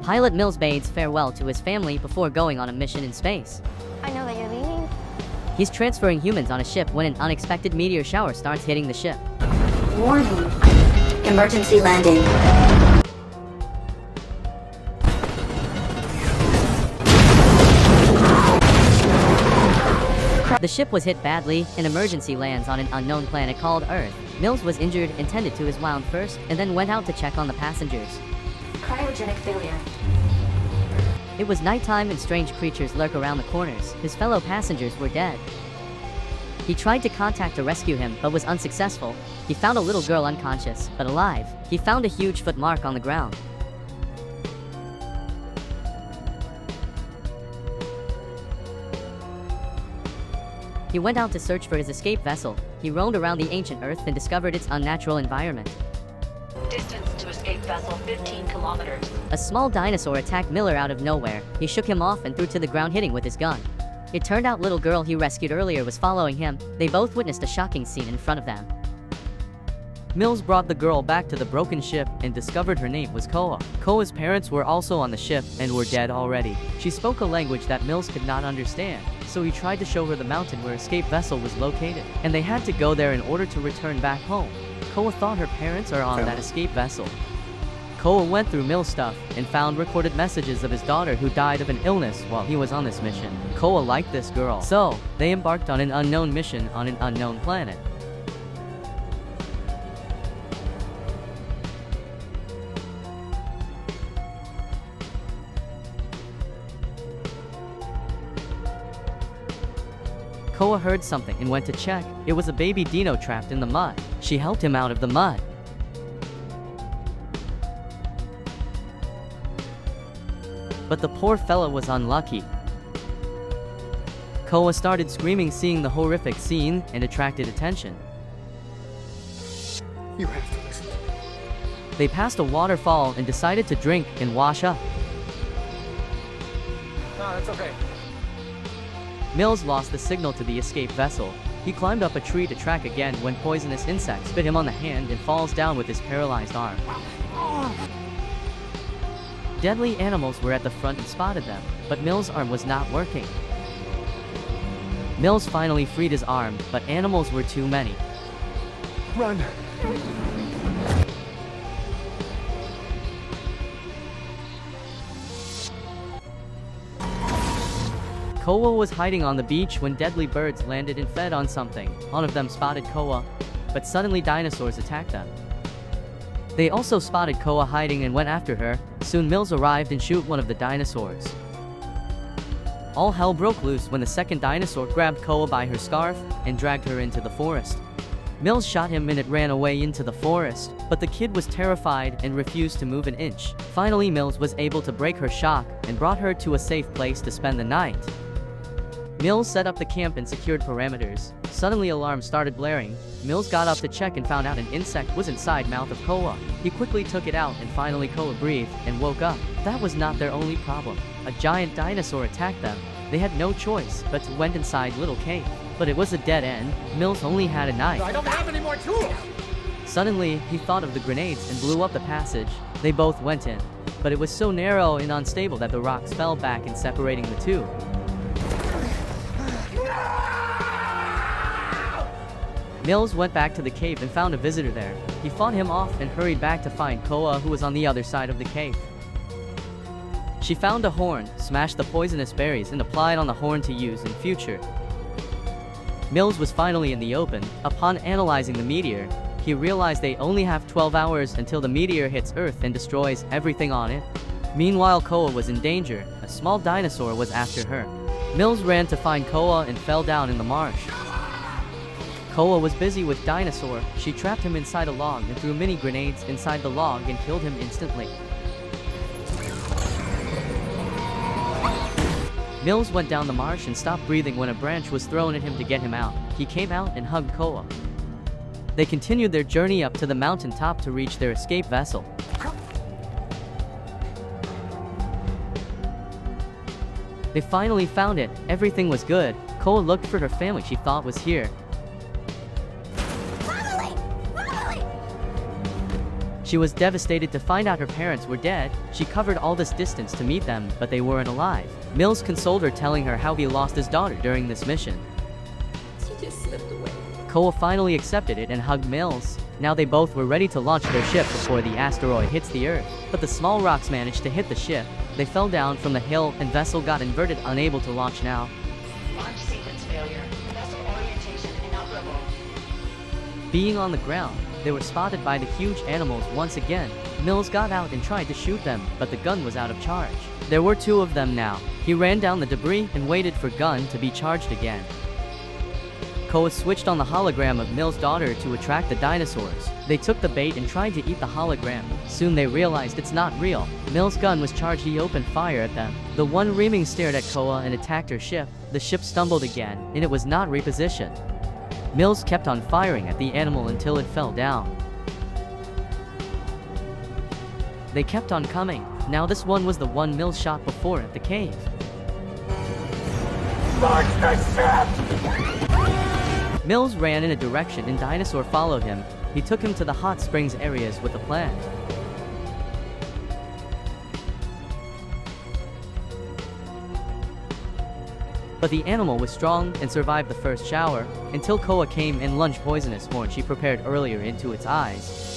Pilot Mills bids farewell to his family before going on a mission in space. I know that you're leaving. He's transferring humans on a ship when an unexpected meteor shower starts hitting the ship. Warning. Emergency landing. The ship was hit badly, and emergency lands on an unknown planet called Earth. Mills was injured and tended to his wound first, and then went out to check on the passengers. Cryogenic failure. It was nighttime and strange creatures lurk around the corners. His fellow passengers were dead. He tried to contact to rescue him, but was unsuccessful. He found a little girl unconscious, but alive. He found a huge foot mark on the ground. He went out to search for his escape vessel. He roamed around the ancient Earth and discovered its unnatural environment. Distance to escape vessel 15 kilometers. A small dinosaur attacked Miller out of nowhere. He shook him off and threw to the ground, hitting with his gun. It turned out little girl he rescued earlier was following him. They both witnessed a shocking scene in front of them. Mills brought the girl back to the broken ship and discovered her name was Koa. Koa's parents were also on the ship and were dead already. She spoke a language that Mills could not understand, so he tried to show her the mountain where escape vessel was located, and they had to go there in order to return back home. Koa thought her parents are on that escape vessel. Koa went through Mill's stuff and found recorded messages of his daughter who died of an illness while he was on this mission. Koa liked this girl, so they embarked on an unknown mission on an unknown planet. Koa heard something and went to check. It was a baby dino trapped in the mud. She helped him out of the mud. But the poor fella was unlucky. Koa started screaming, seeing the horrific scene, and attracted attention. You have to listen to me. They passed a waterfall and decided to drink and wash up. No, it's okay. Mills lost the signal to the escape vessel. He climbed up a tree to track again when poisonous insects bit him on the hand and falls down with his paralyzed arm. Deadly animals were at the front and spotted them, but Mills' arm was not working. Mills finally freed his arm, but animals were too many. Run. Koa was hiding on the beach when deadly birds landed and fed on something. One of them spotted Koa, but suddenly dinosaurs attacked them. They also spotted Koa hiding and went after her. Soon Mills arrived and shoot one of the dinosaurs. All hell broke loose when the second dinosaur grabbed Koa by her scarf and dragged her into the forest. Mills shot him and it ran away into the forest, but the kid was terrified and refused to move an inch. Finally, Mills was able to break her shock and brought her to a safe place to spend the night. Mills set up the camp and secured perimeters. Suddenly alarms started blaring. Mills got up to check and found out an insect was inside mouth of Koa. He quickly took it out and finally Koa breathed and woke up. That was not their only problem. A giant dinosaur attacked them. They had no choice but to went inside little cave. But it was a dead end. Mills only had a knife. I don't have any more tools. Suddenly, he thought of the grenades and blew up the passage. They both went in, but it was so narrow and unstable that the rocks fell back and separating the two. Mills went back to the cave and found a visitor there. He fought him off and hurried back to find Koa, who was on the other side of the cave. She found a horn, smashed the poisonous berries and applied on the horn to use in future. Mills was finally in the open. Upon analyzing the meteor, he realized they only have 12 hours until the meteor hits Earth and destroys everything on it. Meanwhile, Koa was in danger. A small dinosaur was after her. Mills ran to find Koa and fell down in the marsh. Koa was busy with Dinosaur. She trapped him inside a log and threw mini grenades inside the log and killed him instantly. Mills went down the marsh and stopped breathing when a branch was thrown at him to get him out. He came out and hugged Koa. They continued their journey up to the mountaintop to reach their escape vessel. They finally found it. Everything was good. Koa looked for her family she thought was here. She was devastated to find out her parents were dead. She covered all this distance to meet them, but they weren't alive. Mills consoled her, telling her how he lost his daughter during this mission. She just slipped away. Koa finally accepted it and hugged Mills. Now they both were ready to launch their ship before the asteroid hits the Earth. But the small rocks managed to hit the ship. They fell down from the hill and vessel got inverted, unable to launch now. Launch sequence failure. Vessel orientation inoperable. Being on the ground, they were spotted by the huge animals once again. Mills got out and tried to shoot them, but the gun was out of charge. There were two of them now. He ran down the debris and waited for gun to be charged again. Koa switched on the hologram of Mills' daughter to attract the dinosaurs. They took the bait and tried to eat the hologram. Soon they realized it's not real. Mills' gun was charged. He opened fire at them. The one reaming stared at Koa and attacked her ship. The ship stumbled again, and it was not repositioned. Mills kept on firing at the animal until it fell down. They kept on coming. Now this one was the one Mills shot before at the cave. Launch the ship! Mills ran in a direction and Dinosaur followed him. He took him to the hot springs areas with a plan. But the animal was strong and survived the first shower, until Koa came and lunged poisonous horn she prepared earlier into its eyes.